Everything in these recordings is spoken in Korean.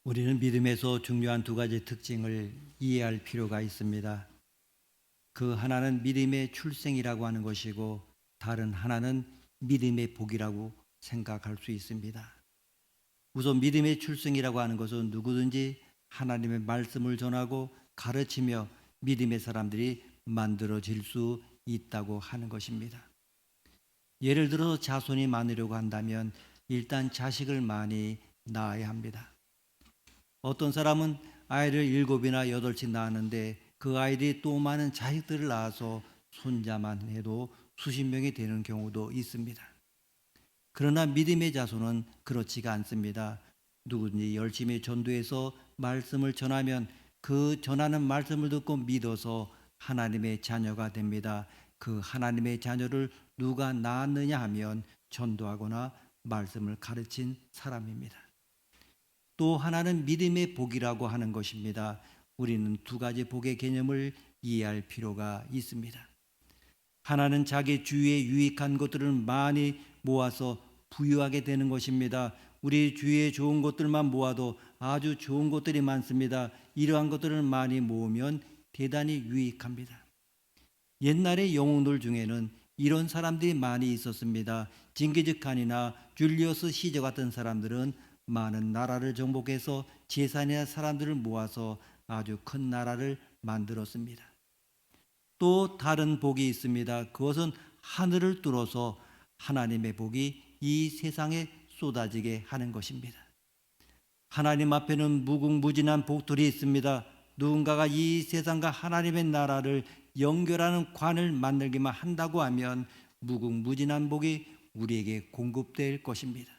우리는 믿음에서 중요한 두 가지 특징을 이해할 필요가 있습니다. 그 하나는 믿음의 출생이라고 하는 것이고 다른 하나는 믿음의 복이라고 생각할 수 있습니다. 우선 믿음의 출생이라고 하는 것은 누구든지 하나님의 말씀을 전하고 가르치며 믿음의 사람들이 만들어질 수 있다고 하는 것입니다. 예를 들어서 자손이 많으려고 한다면 일단 자식을 많이 낳아야 합니다. 어떤 사람은 아이를 7이나 8씩 낳았는데 그 아이들이 또 많은 자식들을 낳아서 손자만 해도 수십 명이 되는 경우도 있습니다. 그러나 믿음의 자손은 그렇지가 않습니다. 누구든지 열심히 전도해서 말씀을 전하면 그 전하는 말씀을 듣고 믿어서 하나님의 자녀가 됩니다. 그 하나님의 자녀를 누가 낳았느냐 하면 전도하거나 말씀을 가르친 사람입니다. 또 하나는 믿음의 복이라고 하는 것입니다. 우리는 두 가지 복의 개념을 이해할 필요가 있습니다. 하나는 자기 주위에 유익한 것들을 많이 모아서 부유하게 되는 것입니다. 우리 주위에 좋은 것들만 모아도 아주 좋은 것들이 많습니다. 이러한 것들을 많이 모으면 대단히 유익합니다. 옛날의 영웅들 중에는 이런 사람들이 많이 있었습니다. 징기즈칸이나 줄리어스 시저 같은 사람들은 많은 나라를 정복해서 재산이나 사람들을 모아서 아주 큰 나라를 만들었습니다. 또 다른 복이 있습니다. 그것은 하늘을 뚫어서 하나님의 복이 이 세상에 쏟아지게 하는 것입니다. 하나님 앞에는 무궁무진한 복들이 있습니다. 누군가가 이 세상과 하나님의 나라를 연결하는 관을 만들기만 한다고 하면 무궁무진한 복이 우리에게 공급될 것입니다.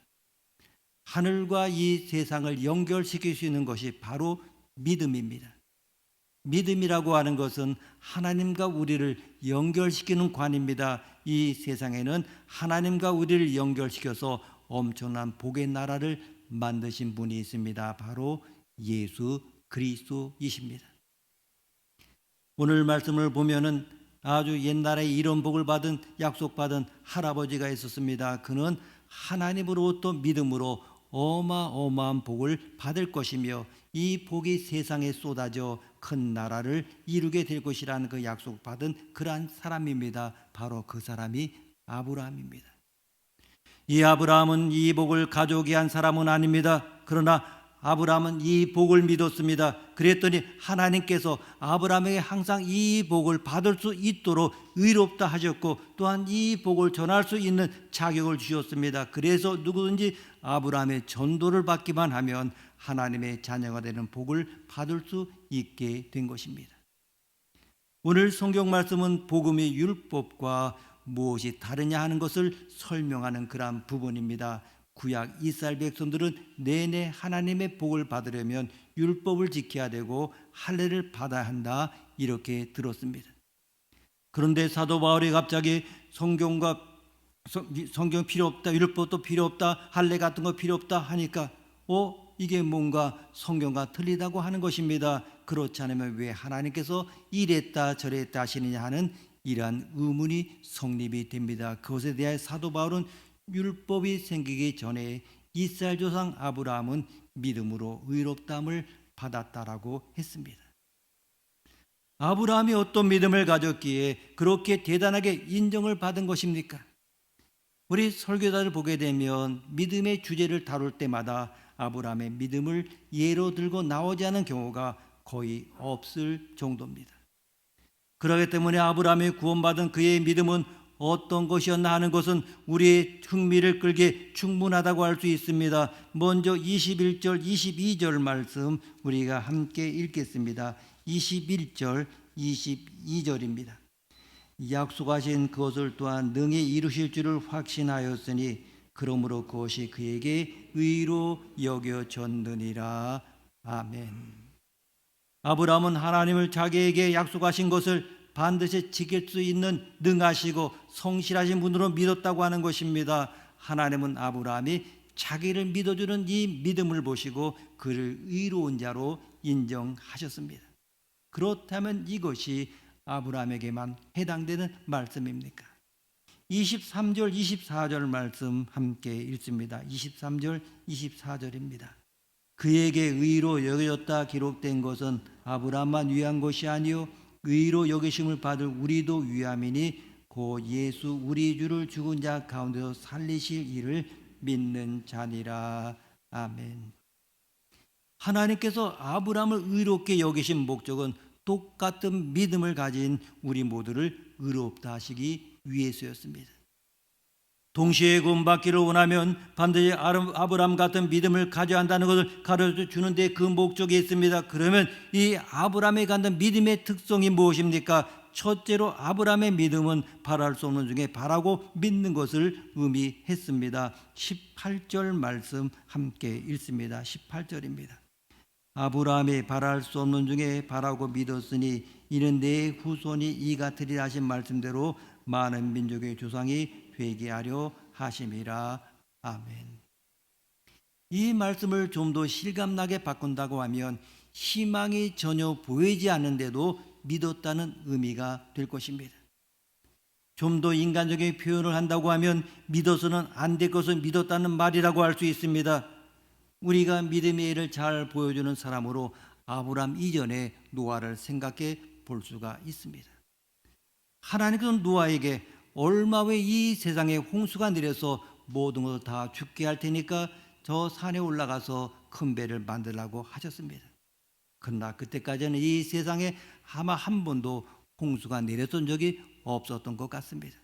하늘과 이 세상을 연결시킬 수 있는 것이 바로 믿음입니다. 믿음이라고 하는 것은 하나님과 우리를 연결시키는 관입니다. 이 세상에는 하나님과 우리를 연결시켜서 엄청난 복의 나라를 만드신 분이 있습니다. 바로 예수 그리스도이십니다. 오늘 말씀을 보면은 아주 옛날에 이런 복을 받은 약속받은 할아버지가 있었습니다. 그는 하나님으로부터 믿음으로 어마어마한 복을 받을 것이며 이 복이 세상에 쏟아져 큰 나라를 이루게 될 것이라는 그 약속받은 그러한 사람입니다. 바로 그 사람이 아브라함입니다. 이 아브라함은 이 복을 가져오게 한 사람은 아닙니다. 그러나 아브라함은 이 복을 믿었습니다. 그랬더니 하나님께서 아브라함에게 항상 이 복을 받을 수 있도록 의롭다 하셨고 또한 이 복을 전할 수 있는 자격을 주셨습니다. 그래서 누구든지 아브라함의 전도를 받기만 하면 하나님의 자녀가 되는 복을 받을 수 있게 된 것입니다. 오늘 성경 말씀은 복음의 율법과 무엇이 다르냐 하는 것을 설명하는 그러한 부분입니다. 구약 이스라엘 백성들은 내내 하나님의 복을 받으려면 율법을 지켜야 되고 할례를 받아야 한다 이렇게 들었습니다. 그런데 사도 바울이 갑자기 성경 필요 없다, 율법도 필요 없다, 할례 같은 거 필요 없다 하니까 이게 뭔가 성경과 틀리다고 하는 것입니다. 그렇지 않으면 왜 하나님께서 이랬다 저랬다 하시느냐 하는 이러한 의문이 성립이 됩니다. 그것에 대해 사도 바울은 율법이 생기기 전에 이스라엘 조상 아브라함은 믿음으로 의롭다함을 받았다라고 했습니다. 아브라함이 어떤 믿음을 가졌기에 그렇게 대단하게 인정을 받은 것입니까? 우리 설교자를 보게 되면 믿음의 주제를 다룰 때마다 아브라함의 믿음을 예로 들고 나오지 않은 경우가 거의 없을 정도입니다. 그렇기 때문에 아브라함이 구원받은 그의 믿음은 어떤 것이었나 하는 것은 우리의 흥미를 끌기에 충분하다고 할 수 있습니다. 먼저 21절, 22절 말씀 우리가 함께 읽겠습니다. 21절, 22절입니다. 약속하신 그것을 또한 능히 이루실 줄을 확신하였으니 그러므로 그것이 그에게 의로 여겨졌느니라. 아멘. 아브라함은 하나님을 자기에게 약속하신 것을 반드시 지킬 수 있는 능하시고 성실하신 분으로 믿었다고 하는 것입니다. 하나님은 아브라함이 자기를 믿어주는 이 믿음을 보시고 그를 의로운 자로 인정하셨습니다. 그렇다면 이것이 아브라함에게만 해당되는 말씀입니까? 23절, 24절 말씀 함께 읽습니다. 23절, 24절입니다. 그에게 의로 여겨졌다 기록된 것은 아브라함만 위한 것이 아니요 의로 여기심을 받을 우리도 위함이니 곧 예수 우리 주를 죽은 자 가운데서 살리실 이를 믿는 자니라. 아멘. 하나님께서 아브라함을 의롭게 여기신 목적은 똑같은 믿음을 가진 우리 모두를 의롭다 하시기 위해서였습니다. 동시에 구원받기를 원하면 반드시 아브라함 같은 믿음을 가져야 한다는 것을 가르쳐 주는데 그 목적이 있습니다. 그러면 이 아브라함에 갖는 믿음의 특성이 무엇입니까? 첫째로 아브라함의 믿음은 바랄 수 없는 중에 바라고 믿는 것을 의미했습니다. 18절 말씀 함께 읽습니다. 18절입니다. 아브라함이 바랄 수 없는 중에 바라고 믿었으니 이는 내 후손이 이 같으리라 하신 말씀대로 많은 민족의 조상이 되게 하려 하심이라. 아멘. 이 말씀을 좀 더 실감나게 바꾼다고 하면 희망이 전혀 보이지 않는데도 믿었다는 의미가 될 것입니다. 좀 더 인간적인 표현을 한다고 하면 믿어서는 안 될 것을 믿었다는 말이라고 할 수 있습니다. 우리가 믿음의 일을 잘 보여주는 사람으로 아브라함 이전에 노아를 생각해 볼 수가 있습니다. 하나님께서 노아에게 얼마 후에 이 세상에 홍수가 내려서 모든 것을 다 죽게 할 테니까 저 산에 올라가서 큰 배를 만들라고 하셨습니다. 그러나 그때까지는 이 세상에 아마 한 번도 홍수가 내렸던 적이 없었던 것 같습니다.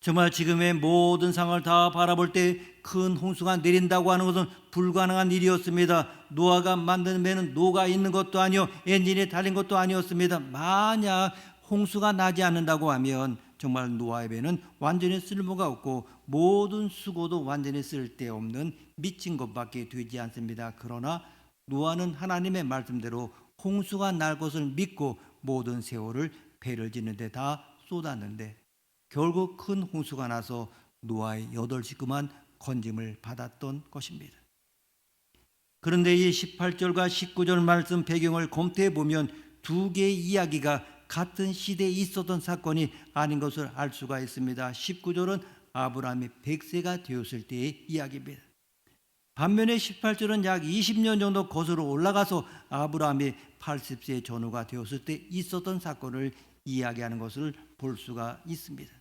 정말 지금의 모든 상황을 다 바라볼 때 큰 홍수가 내린다고 하는 것은 불가능한 일이었습니다. 노아가 만든 배는 녹아 있는 것도 아니요 엔진이 달린 것도 아니었습니다. 만약 홍수가 나지 않는다고 하면 정말 노아의 배는 완전히 쓸모가 없고 모든 수고도 완전히 쓸데없는 미친 것밖에 되지 않습니다. 그러나 노아는 하나님의 말씀대로 홍수가 날 것을 믿고 모든 세월을 배를 짓는 데 다 쏟았는데 결국 큰 홍수가 나서 노아의 8 식구만 건짐을 받았던 것입니다. 그런데 이 18절과 19절 말씀 배경을 검토해 보면 두 개의 이야기가 같은 시대에 있었던 사건이 아닌 것을 알 수가 있습니다. 19절은 아브라함이 100세가 되었을 때의 이야기입니다. 반면에 18절은 약 20년 정도 거슬러 올라가서 아브라함이 80세 전후가 되었을 때 있었던 사건을 이야기하는 것을 볼 수가 있습니다.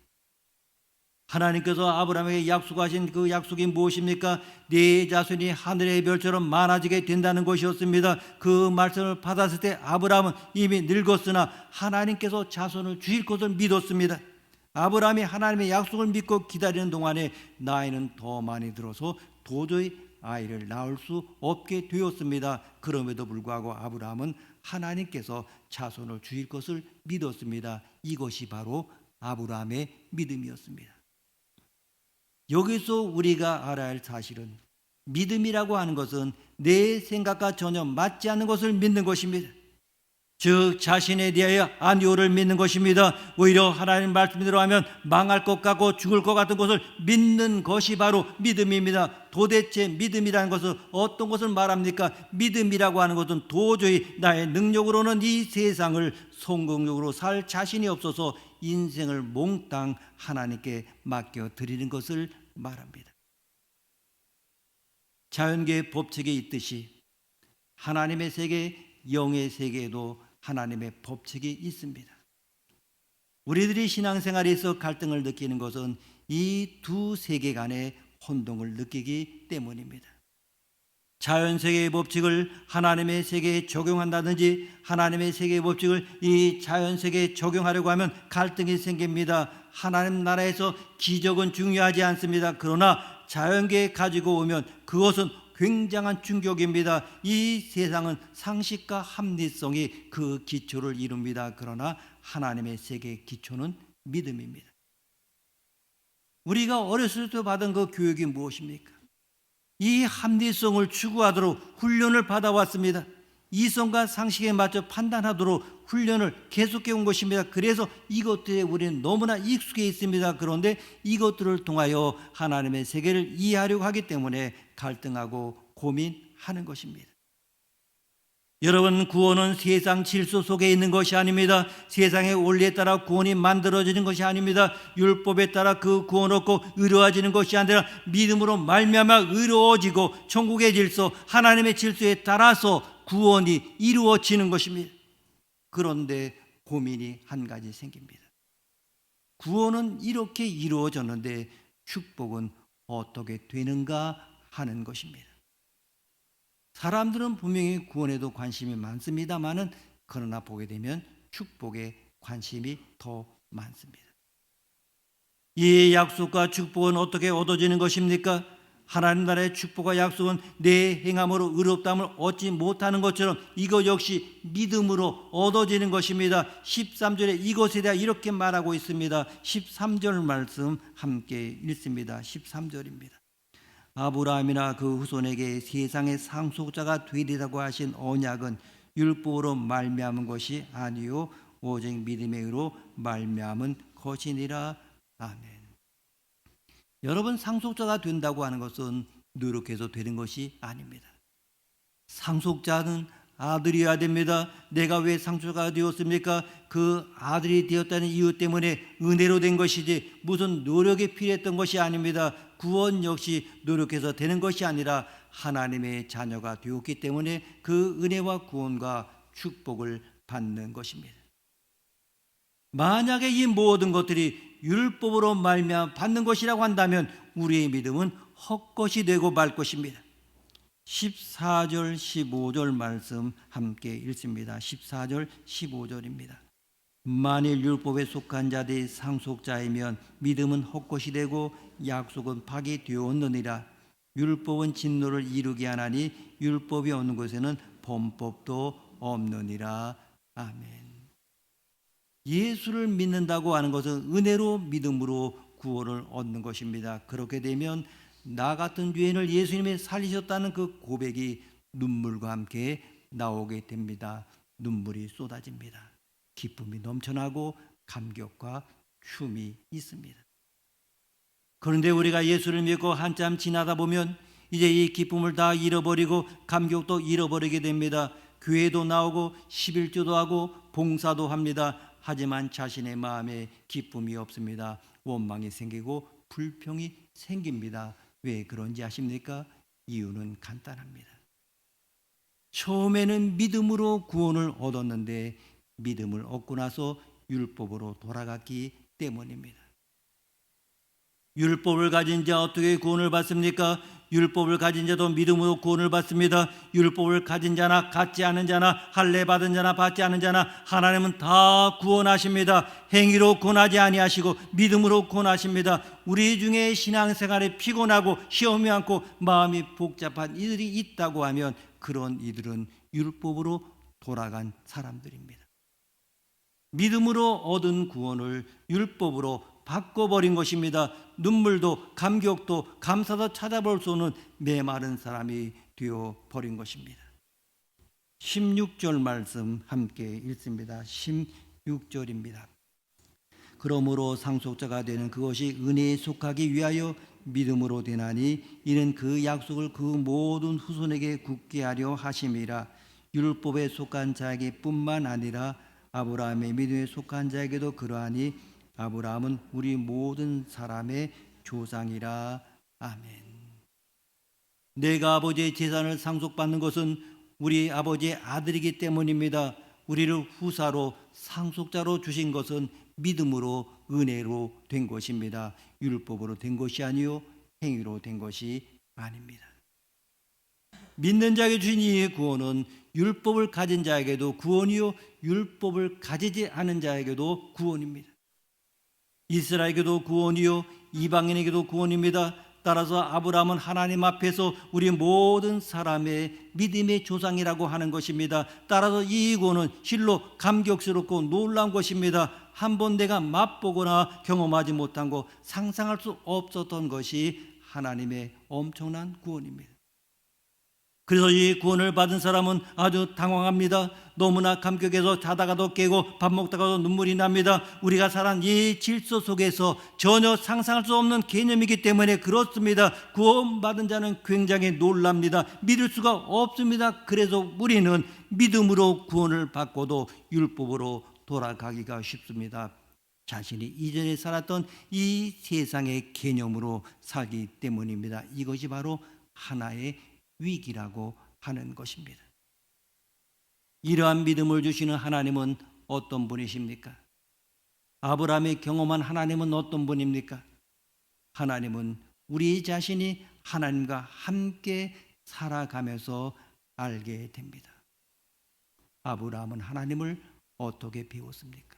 하나님께서 아브라함에게 약속하신 그 약속이 무엇입니까? 네 자손이 하늘의 별처럼 많아지게 된다는 것이었습니다. 그 말씀을 받았을 때 아브라함은 이미 늙었으나 하나님께서 자손을 주실 것을 믿었습니다. 아브라함이 하나님의 약속을 믿고 기다리는 동안에 나이는 더 많이 들어서 도저히 아이를 낳을 수 없게 되었습니다. 그럼에도 불구하고 아브라함은 하나님께서 자손을 주실 것을 믿었습니다. 이것이 바로 아브라함의 믿음이었습니다. 여기서 우리가 알아야 할 사실은 믿음이라고 하는 것은 내 생각과 전혀 맞지 않는 것을 믿는 것입니다. 즉 자신에 대하여 아니오를 믿는 것입니다. 오히려 하나님 말씀대로 하면 망할 것 같고 죽을 것 같은 것을 믿는 것이 바로 믿음입니다. 도대체 믿음이라는 것은 어떤 것을 말합니까? 믿음이라고 하는 것은 도저히 나의 능력으로는 이 세상을 성공적으로 살 자신이 없어서 인생을 몽땅 하나님께 맡겨드리는 것을 말합니다. 자연계의 법칙에 있듯이 하나님의 세계, 영의 세계에도 하나님의 법칙이 있습니다. 우리들이 신앙생활에서 갈등을 느끼는 것은 이 두 세계 간의 혼동을 느끼기 때문입니다. 자연세계의 법칙을 하나님의 세계에 적용한다든지 하나님의 세계의 법칙을 이 자연세계에 적용하려고 하면 갈등이 생깁니다. 하나님 나라에서 기적은 중요하지 않습니다. 그러나 자연계에 가지고 오면 그것은 굉장한 충격입니다. 이 세상은 상식과 합리성이 그 기초를 이룹니다. 그러나 하나님의 세계의 기초는 믿음입니다. 우리가 어렸을 때 받은 그 교육이 무엇입니까? 이 합리성을 추구하도록 훈련을 받아왔습니다. 이성과 상식에 맞춰 판단하도록 훈련을 계속해 온 것입니다. 그래서 이것들에 우리는 너무나 익숙해 있습니다. 그런데 이것들을 통하여 하나님의 세계를 이해하려고 하기 때문에 갈등하고 고민하는 것입니다. 여러분, 구원은 세상 질서 속에 있는 것이 아닙니다. 세상의 원리에 따라 구원이 만들어지는 것이 아닙니다. 율법에 따라 그 구원 얻고 의로워지는 것이 아니라 믿음으로 말미암아 의로워지고 천국의 질서, 하나님의 질서에 따라서 구원이 이루어지는 것입니다. 그런데 고민이 한 가지 생깁니다. 구원은 이렇게 이루어졌는데 축복은 어떻게 되는가 하는 것입니다. 사람들은 분명히 구원에도 관심이 많습니다만은, 그러나 보게 되면 축복에 관심이 더 많습니다. 이 약속과 축복은 어떻게 얻어지는 것입니까? 하나님 나라의 축복과 약속은 내 행함으로 의롭다함을 얻지 못하는 것처럼 이것 역시 믿음으로 얻어지는 것입니다. 13절에 이것에 대해 이렇게 말하고 있습니다. 13절 말씀 함께 읽습니다. 13절입니다. 아브라함이나 그 후손에게 세상의 상속자가 되리라고 하신 언약은 율법으로 말미암은 것이 아니요 오직 믿음의 의로 말미암은 것이니라. 아멘. 여러분, 상속자가 된다고 하는 것은 노력해서 되는 것이 아닙니다. 상속자는 아들이어야 됩니다. 내가 왜 상속자가 되었습니까? 그 아들이 되었다는 이유 때문에 은혜로 된 것이지 무슨 노력이 필요했던 것이 아닙니다. 구원 역시 노력해서 되는 것이 아니라 하나님의 자녀가 되었기 때문에 그 은혜와 구원과 축복을 받는 것입니다. 만약에 이 모든 것들이 율법으로 말미암아 받는 것이라고 한다면 우리의 믿음은 헛것이 되고 말 것입니다. 14절 15절 말씀 함께 읽습니다. 14절 15절입니다. 만일 율법에 속한 자들이 상속자이면 믿음은 헛것이 되고 약속은 파기 되었느니라. 율법은 진노를 이루게 하나니 율법이 없는 곳에는 범법도 없느니라. 아멘. 예수를 믿는다고 하는 것은 은혜로 믿음으로 구원을 얻는 것입니다. 그렇게 되면 나 같은 죄인을 예수님이 살리셨다는 그 고백이 눈물과 함께 나오게 됩니다. 눈물이 쏟아집니다. 기쁨이 넘쳐나고 감격과 춤이 있습니다. 그런데 우리가 예수를 믿고 한참 지나다 보면 이제 이 기쁨을 다 잃어버리고 감격도 잃어버리게 됩니다. 교회도 나오고 11조도 하고 봉사도 합니다. 하지만 자신의 마음에 기쁨이 없습니다. 원망이 생기고 불평이 생깁니다. 왜 그런지 아십니까? 이유는 간단합니다. 처음에는 믿음으로 구원을 얻었는데 믿음을 얻고 나서 율법으로 돌아갔기 때문입니다. 율법을 가진 자 어떻게 구원을 받습니까? 율법을 가진 자도 믿음으로 구원을 받습니다. 율법을 가진 자나 갖지 않은 자나 할례 받은 자나 받지 않은 자나 하나님은 다 구원하십니다. 행위로 구원하지 아니하시고 믿음으로 구원하십니다. 우리 중에 신앙생활에 피곤하고 시험이 많고 마음이 복잡한 이들이 있다고 하면 그런 이들은 율법으로 돌아간 사람들입니다. 믿음으로 얻은 구원을 율법으로 바꿔버린 것입니다. 눈물도 감격도 감사도 찾아볼 수 없는 메마른 사람이 되어버린 것입니다. 16절 말씀 함께 읽습니다. 16절입니다. 그러므로 상속자가 되는 그것이 은혜에 속하기 위하여 믿음으로 되나니 이는 그 약속을 그 모든 후손에게 굳게 하려 하심이라. 율법에 속한 자에게 뿐만 아니라 아브라함의 믿음에 속한 자에게도 그러하니 아브라함은 우리 모든 사람의 조상이라. 아멘. 내가 아버지의 재산을 상속받는 것은 우리 아버지의 아들이기 때문입니다. 우리를 후사로 상속자로 주신 것은 믿음으로 은혜로 된 것입니다. 율법으로 된 것이 아니요 행위로 된 것이 아닙니다. 믿는 자에게 주신 이 구원은 율법을 가진 자에게도 구원이요 율법을 가지지 않은 자에게도 구원입니다. 이스라엘에게도 구원이요 이방인에게도 구원입니다. 따라서 아브라함은 하나님 앞에서 우리 모든 사람의 믿음의 조상이라고 하는 것입니다. 따라서 이 구원은 실로 감격스럽고 놀라운 것입니다. 한번 내가 맛보거나 경험하지 못한 것, 상상할 수 없었던 것이 하나님의 엄청난 구원입니다. 그래서 이 구원을 받은 사람은 아주 당황합니다. 너무나 감격해서 자다가도 깨고 밥 먹다가도 눈물이 납니다. 우리가 살아온 이 질서 속에서 전혀 상상할 수 없는 개념이기 때문에 그렇습니다. 구원받은 자는 굉장히 놀랍니다. 믿을 수가 없습니다. 그래서 우리는 믿음으로 구원을 받고도 율법으로 돌아가기가 쉽습니다. 자신이 이전에 살았던 이 세상의 개념으로 살기 때문입니다. 이것이 바로 하나의 위기라고 하는 것입니다. 이러한 믿음을 주시는 하나님은 어떤 분이십니까? 아브라함이 경험한 하나님은 어떤 분입니까? 하나님은 우리 자신이 하나님과 함께 살아가면서 알게 됩니다. 아브라함은 하나님을 어떻게 배웠습니까?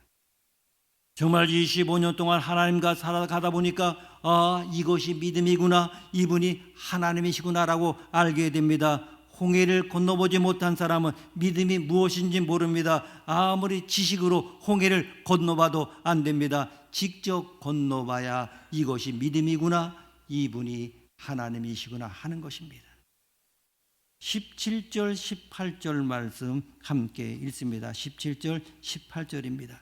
정말 25년 동안 하나님과 살아가다 보니까 이것이 믿음이구나, 이분이 하나님이시구나라고 알게 됩니다. 홍해를 건너보지 못한 사람은 믿음이 무엇인지 모릅니다. 아무리 지식으로 홍해를 건너봐도 안 됩니다. 직접 건너봐야 이것이 믿음이구나, 이분이 하나님이시구나 하는 것입니다. 17절 18절 말씀 함께 읽습니다. 17절 18절입니다.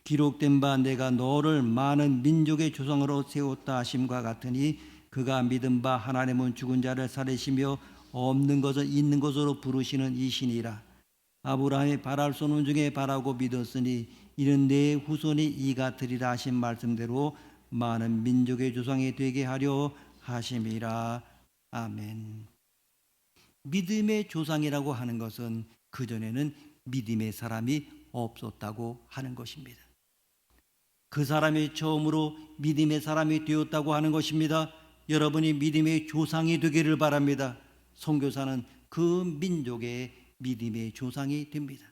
기록된 바 내가 너를 많은 민족의 조상으로 세웠다 하심과 같으니 그가 믿은 바 하나님은 죽은 자를 살리시며 없는 것을 있는 것으로 부르시는 이시니라. 아브라함이 바랄 수 없는 중에 바라고 믿었으니 이는 내 후손이 이가 되리라 하신 말씀대로 많은 민족의 조상이 되게 하려 하심이라. 아멘. 믿음의 조상이라고 하는 것은 그전에는 믿음의 사람이 없었다고 하는 것입니다. 그 사람이 처음으로 믿음의 사람이 되었다고 하는 것입니다. 여러분이 믿음의 조상이 되기를 바랍니다. 선교사는 그 민족의 믿음의 조상이 됩니다.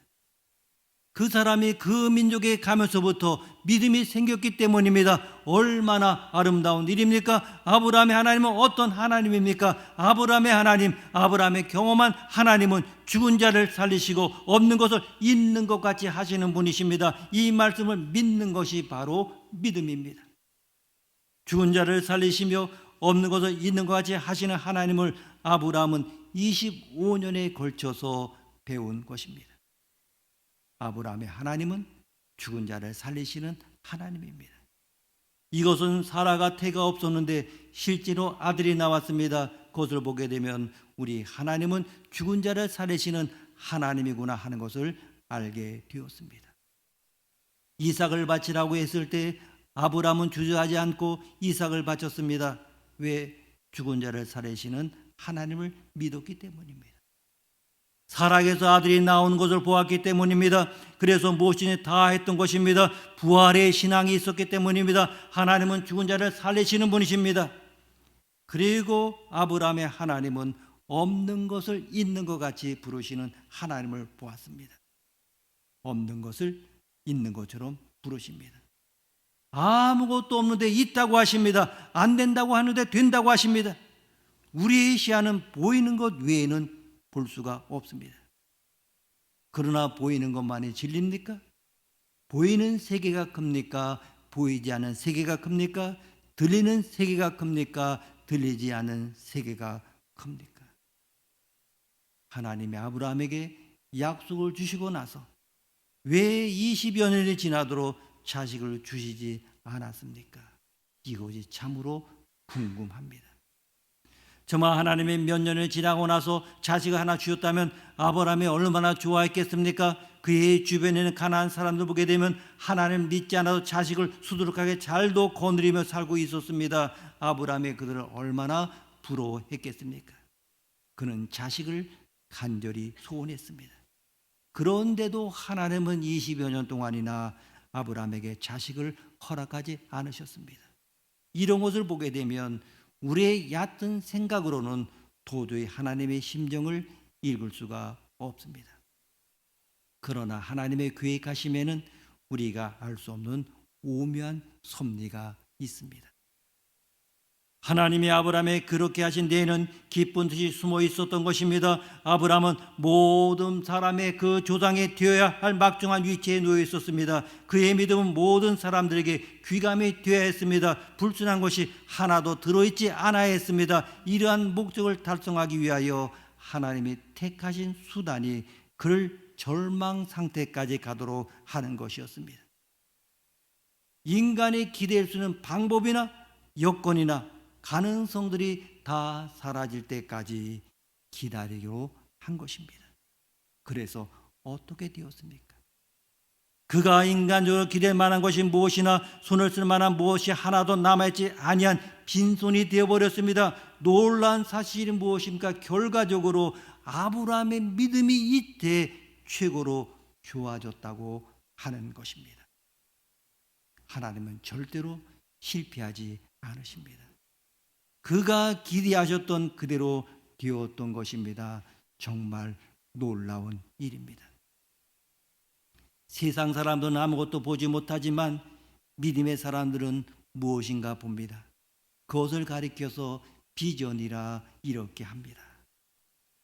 그 사람이 그 민족에 가면서부터 믿음이 생겼기 때문입니다. 얼마나 아름다운 일입니까? 아브라함의 하나님은 어떤 하나님입니까? 아브라함의 하나님, 아브라함의 경험한 하나님은 죽은 자를 살리시고 없는 것을 있는 것 같이 하시는 분이십니다. 이 말씀을 믿는 것이 바로 믿음입니다. 죽은 자를 살리시며 없는 것을 있는 것 같이 하시는 하나님을 아브라함은 25년에 걸쳐서 배운 것입니다. 아브라함의 하나님은 죽은 자를 살리시는 하나님입니다. 이것은 사라가 태가 없었는데 실제로 아들이 나왔습니다. 그것을 보게 되면 우리 하나님은 죽은 자를 살리시는 하나님이구나 하는 것을 알게 되었습니다. 이삭을 바치라고 했을 때 아브라함은 주저하지 않고 이삭을 바쳤습니다. 왜? 죽은 자를 살리시는 하나님을 믿었기 때문입니다. 사락에서 아들이 나오는 것을 보았기 때문입니다. 그래서 무엇이니 다 했던 것입니다. 부활의 신앙이 있었기 때문입니다. 하나님은 죽은 자를 살리시는 분이십니다. 그리고 아브라함의 하나님은 없는 것을 있는 것 같이 부르시는 하나님을 보았습니다. 없는 것을 있는 것처럼 부르십니다. 아무것도 없는데 있다고 하십니다. 안 된다고 하는데 된다고 하십니다. 우리의 시야는 보이는 것 외에는 볼 수가 없습니다. 그러나 보이는 것만이 진리입니까? 보이는 세계가 큽니까? 보이지 않는 세계가 큽니까? 들리는 세계가 큽니까? 들리지 않는 세계가 큽니까? 하나님이 아브라함에게 약속을 주시고 나서 왜 20여 년이 지나도록 자식을 주시지 않았습니까? 이것이 참으로 궁금합니다. 정말 하나님이 몇 년을 지나고 나서 자식을 하나 주셨다면 아브라함이 얼마나 좋아했겠습니까? 그의 주변에는 가난한 사람들 보게 되면 하나님 믿지 않아도 자식을 수두룩하게 잘도 거느리며 살고 있었습니다. 아브라함이 그들을 얼마나 부러워했겠습니까? 그는 자식을 간절히 소원했습니다. 그런데도 하나님은 20여 년 동안이나 아브라함에게 자식을 허락하지 않으셨습니다. 이런 것을 보게 되면 우리의 얕은 생각으로는 도저히 하나님의 심정을 읽을 수가 없습니다. 그러나 하나님의 계획하심에는 우리가 알 수 없는 오묘한 섭리가 있습니다. 하나님이 아브라함에 그렇게 하신 데에는 기쁜 뜻이 숨어 있었던 것입니다. 아브라함은 모든 사람의 그 조상이 되어야 할 막중한 위치에 놓여 있었습니다. 그의 믿음은 모든 사람들에게 귀감이 되어야 했습니다. 불순한 것이 하나도 들어있지 않아야 했습니다. 이러한 목적을 달성하기 위하여 하나님이 택하신 수단이 그를 절망 상태까지 가도록 하는 것이었습니다. 인간이 기댈 수 있는 방법이나 여건이나 가능성들이 다 사라질 때까지 기다리기로 한 것입니다. 그래서 어떻게 되었습니까? 그가 인간적으로 기댈 만한 것이 무엇이나 손을 쓸 만한 무엇이 하나도 남아있지 아니한 빈손이 되어버렸습니다. 놀라운 사실이 무엇입니까? 결과적으로 아브라함의 믿음이 이때 최고로 좋아졌다고 하는 것입니다. 하나님은 절대로 실패하지 않으십니다. 그가 기대하셨던 그대로 되었던 것입니다. 정말 놀라운 일입니다. 세상 사람들은 아무것도 보지 못하지만 믿음의 사람들은 무엇인가 봅니다. 그것을 가리켜서 비전이라 이렇게 합니다.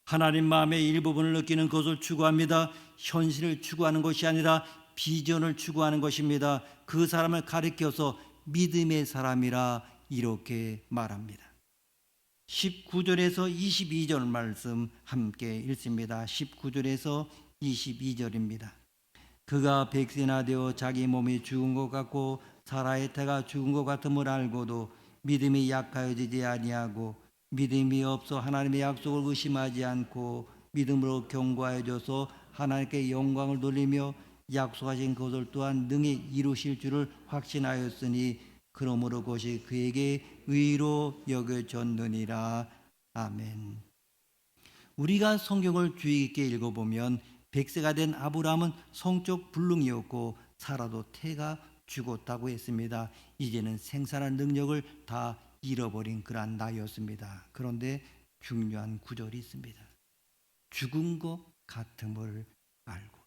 하나님 마음의 일부분을 느끼는 것을 추구합니다. 현실을 추구하는 것이 아니라 비전을 추구하는 것입니다. 그 사람을 가리켜서 믿음의 사람이라 이렇게 말합니다. 19절에서 22절 말씀 함께 읽습니다. 19절에서 22절입니다. 그가 백세나 되어 자기 몸이 죽은 것 같고 사라의 태가 죽은 것 같음을 알고도 믿음이 약하여지지 아니하고 믿음이 없어 하나님의 약속을 의심하지 않고 믿음으로 견고하여져서 하나님께 영광을 돌리며 약속하신 것을 또한 능히 이루실 줄을 확신하였으니 그러므로 그것이 그에게 의로 여겨졌느니라. 아멘. 우리가 성경을 주의 깊게 읽어보면 백세가 된 아브라함은 성적 불능이었고 사라도 태가 죽었다고 했습니다. 이제는 생산할 능력을 다 잃어버린 그러한 나이였습니다. 그런데 중요한 구절이 있습니다. 죽은 것 같음을 알고도.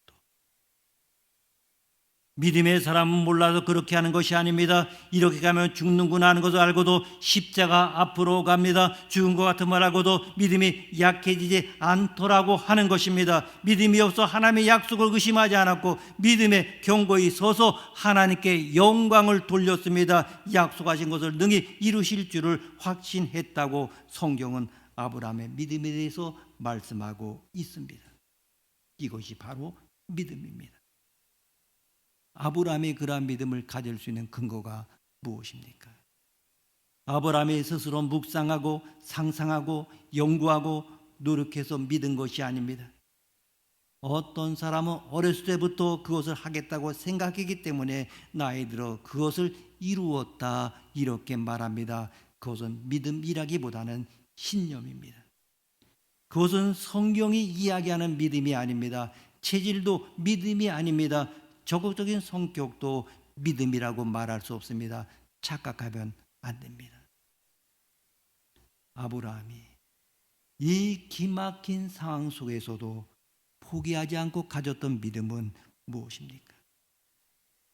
믿음의 사람은 몰라서 그렇게 하는 것이 아닙니다. 이렇게 가면 죽는구나 하는 것을 알고도 십자가 앞으로 갑니다. 죽은 것 같음을 알고도 믿음이 약해지지 않더라고 하는 것입니다. 믿음이 없어 하나님의 약속을 의심하지 않았고 믿음에 견고히 서서 하나님께 영광을 돌렸습니다. 약속하신 것을 능히 이루실 줄을 확신했다고 성경은 아브라함의 믿음에 대해서 말씀하고 있습니다. 이것이 바로 믿음입니다. 아브라함이 그러한 믿음을 가질 수 있는 근거가 무엇입니까? 아브라함이 스스로 묵상하고 상상하고 연구하고 노력해서 믿은 것이 아닙니다. 어떤 사람은 어렸을 때부터 그것을 하겠다고 생각했기 때문에 나이 들어 그것을 이루었다 이렇게 말합니다. 그것은 믿음이라기보다는 신념입니다. 그것은 성경이 이야기하는 믿음이 아닙니다. 체질도 믿음이 아닙니다. 적극적인 성격도 믿음이라고 말할 수 없습니다. 착각하면 안 됩니다. 아브라함이 이 기막힌 상황 속에서도 포기하지 않고 가졌던 믿음은 무엇입니까?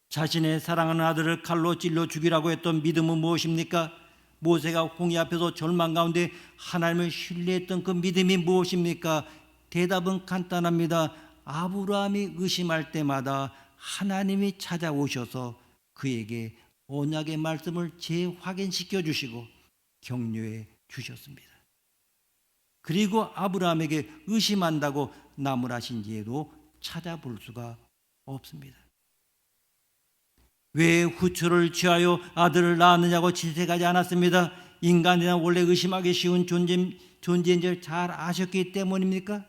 자신의 사랑하는 아들을 칼로 찔러 죽이라고 했던 믿음은 무엇입니까? 모세가 홍해 앞에서 절망 가운데 하나님을 신뢰했던 그 믿음이 무엇입니까? 대답은 간단합니다. 아브라함이 의심할 때마다 하나님이 찾아오셔서 그에게 언약의 말씀을 재확인시켜 주시고 격려해 주셨습니다. 그리고 아브라함에게 의심한다고 나무라신지에도 찾아볼 수가 없습니다. 왜 후처를 취하여 아들을 낳았느냐고 질책하지 않았습니다. 인간이란 원래 의심하기 쉬운 존재인 줄 잘 아셨기 때문입니까?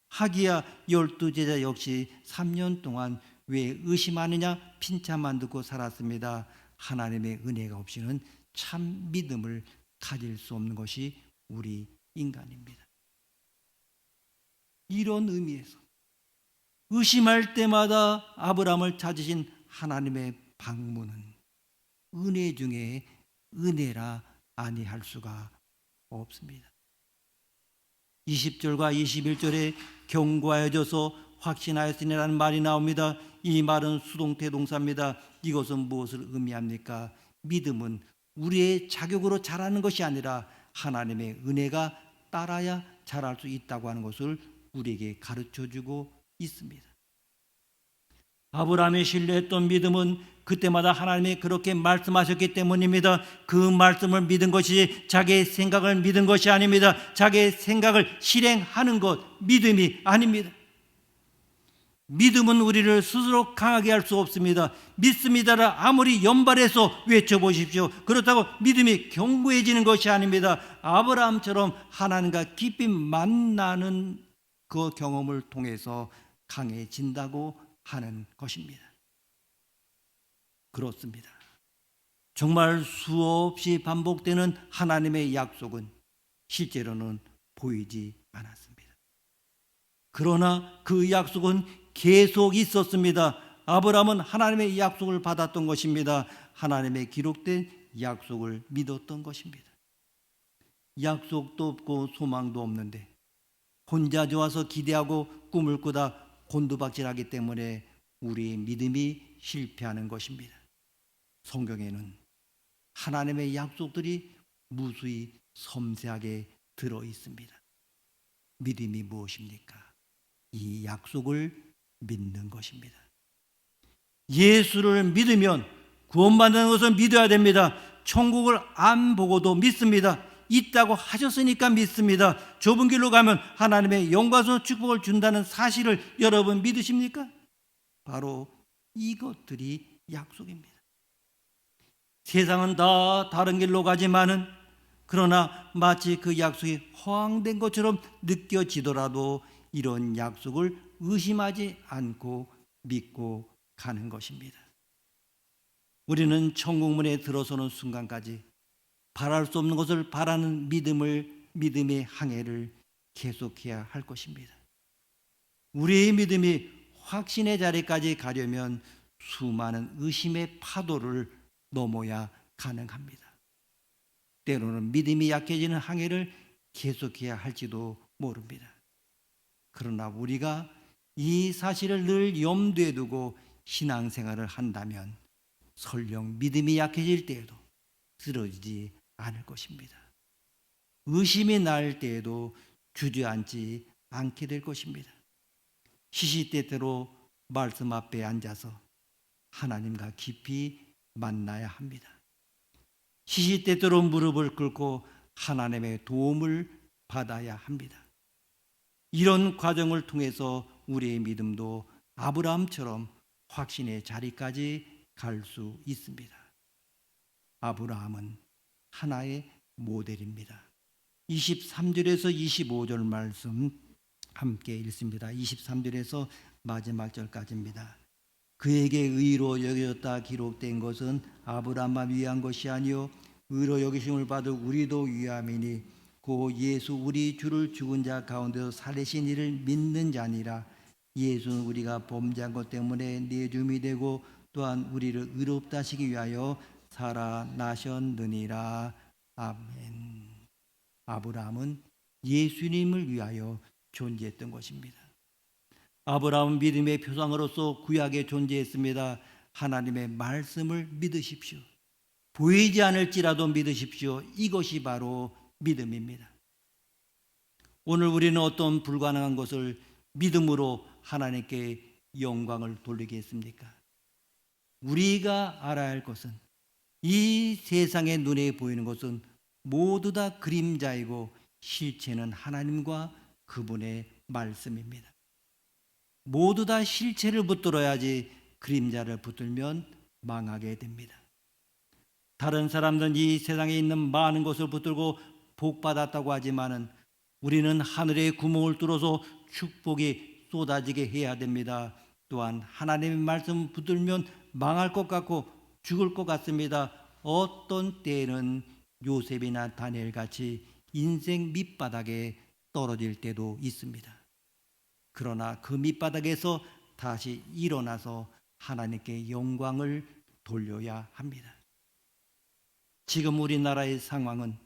하기야 12제자 역시 3년 동안 왜 의심하느냐 핀찬만 듣고 살았습니다. 하나님의 은혜가 없이는 참 믿음을 가질 수 없는 것이 우리 인간입니다. 이런 의미에서 의심할 때마다 아브라함을 찾으신 하나님의 방문은 은혜 중에 은혜라 아니할 수가 없습니다. 20절과 21절에 견고하여져서 확신하였으니라는 말이 나옵니다. 이 말은 수동태 동사입니다. 이것은 무엇을 의미합니까? 믿음은 우리의 자격으로 자라는 것이 아니라 하나님의 은혜가 따라야 자랄 수 있다고 하는 것을 우리에게 가르쳐주고 있습니다. 아브라함이 신뢰했던 믿음은 그때마다 하나님이 그렇게 말씀하셨기 때문입니다. 그 말씀을 믿은 것이 자기의 생각을 믿은 것이 아닙니다. 자기의 생각을 실행하는 것, 믿음이 아닙니다. 믿음은 우리를 스스로 강하게 할 수 없습니다. 믿습니다를 아무리 연발해서 외쳐보십시오. 그렇다고 믿음이 견고해지는 것이 아닙니다. 아브라함처럼 하나님과 깊이 만나는 그 경험을 통해서 강해진다고 하는 것입니다. 그렇습니다. 정말 수없이 반복되는 하나님의 약속은 실제로는 보이지 않았습니다. 그러나 그 약속은 계속 있었습니다. 아브라함은 하나님의 약속을 받았던 것입니다. 하나님의 기록된 약속을 믿었던 것입니다. 약속도 없고 소망도 없는데 혼자 좋아서 기대하고 꿈을 꾸다 곤두박질하기 때문에 우리의 믿음이 실패하는 것입니다. 성경에는 하나님의 약속들이 무수히 섬세하게 들어 있습니다. 믿음이 무엇입니까? 이 약속을 믿는 것입니다. 예수를 믿으면 구원받는 것을 믿어야 됩니다. 천국을 안 보고도 믿습니다. 있다고 하셨으니까 믿습니다. 좁은 길로 가면 하나님의 영광스러운 축복을 준다는 사실을 여러분 믿으십니까? 바로 이것들이 약속입니다. 세상은 다 다른 길로 가지만은 그러나 마치 그 약속이 허황된 것처럼 느껴지더라도 이런 약속을 의심하지 않고 믿고 가는 것입니다. 우리는 천국문에 들어서는 순간까지 바랄 수 없는 것을 바라는 믿음의 항해를 계속해야 할 것입니다. 우리의 믿음이 확신의 자리까지 가려면 수많은 의심의 파도를 넘어야 가능합니다. 때로는 믿음이 약해지는 항해를 계속해야 할지도 모릅니다. 그러나 우리가 이 사실을 늘 염두에 두고 신앙생활을 한다면 설령 믿음이 약해질 때에도 쓰러지지 않을 것입니다. 의심이 날 때에도 주저앉지 않게 될 것입니다. 시시때때로 말씀 앞에 앉아서 하나님과 깊이 만나야 합니다. 시시때때로 무릎을 꿇고 하나님의 도움을 받아야 합니다. 이런 과정을 통해서 우리의 믿음도 아브라함처럼 확신의 자리까지 갈 수 있습니다. 아브라함은 하나의 모델입니다. 23절에서 25절 말씀 함께 읽습니다. 23절에서 마지막 절까지입니다. 그에게 의로 여겨졌다 기록된 것은 아브라함만 위한 것이 아니요 의로 여기심을 받을 우리도 위함이니 고 예수 우리 주를 죽은 자 가운데서 살리신 이를 믿는 자니라. 예수는 우리가 범죄한 것 때문에 내줌이 되고 또한 우리를 의롭다 하시기 위하여 살아나셨느니라. 아멘. 아브라함은 예수님을 위하여 존재했던 것입니다. 아브라함은 믿음의 표상으로서 구약에 존재했습니다. 하나님의 말씀을 믿으십시오. 보이지 않을지라도 믿으십시오. 이것이 바로 믿음입니다. 오늘 우리는 어떤 불가능한 것을 믿음으로 하나님께 영광을 돌리겠습니까? 우리가 알아야 할 것은 이 세상의 눈에 보이는 것은 모두 다 그림자이고 실체는 하나님과 그분의 말씀입니다. 모두 다 실체를 붙들어야지 그림자를 붙들면 망하게 됩니다. 다른 사람들은 이 세상에 있는 많은 것을 붙들고 복받았다고 하지만은 우리는 하늘의 구멍을 뚫어서 축복이 쏟아지게 해야 됩니다. 또한 하나님의 말씀 붙들면 망할 것 같고 죽을 것 같습니다. 어떤 때에는 요셉이나 다니엘 같이 인생 밑바닥에 떨어질 때도 있습니다. 그러나 그 밑바닥에서 다시 일어나서 하나님께 영광을 돌려야 합니다. 지금 우리나라의 상황은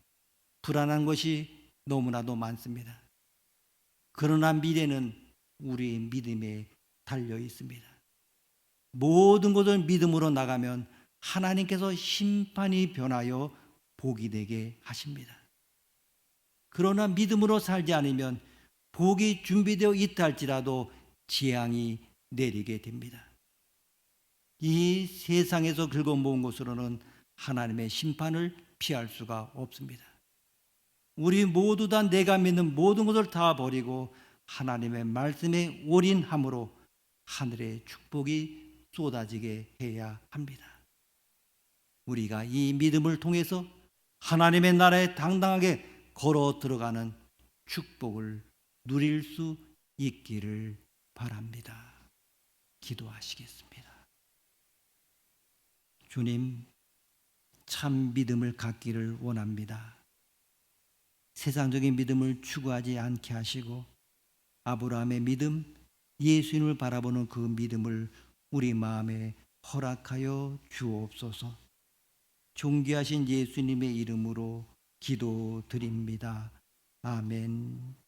불안한 것이 너무나도 많습니다. 그러나 미래는 우리의 믿음에 달려 있습니다. 모든 것을 믿음으로 나가면 하나님께서 심판이 변하여 복이 되게 하십니다. 그러나 믿음으로 살지 않으면 복이 준비되어 있다 할지라도 재앙이 내리게 됩니다. 이 세상에서 긁어모은 것으로는 하나님의 심판을 피할 수가 없습니다. 우리 모두 다 내가 믿는 모든 것을 다 버리고 하나님의 말씀에 올인함으로 하늘의 축복이 쏟아지게 해야 합니다. 우리가 이 믿음을 통해서 하나님의 나라에 당당하게 걸어 들어가는 축복을 누릴 수 있기를 바랍니다. 기도하시겠습니다. 주님, 참 믿음을 갖기를 원합니다. 세상적인 믿음을 추구하지 않게 하시고 아브라함의 믿음, 예수님을 바라보는 그 믿음을 우리 마음에 허락하여 주옵소서. 존귀하신 예수님의 이름으로 기도드립니다. 아멘.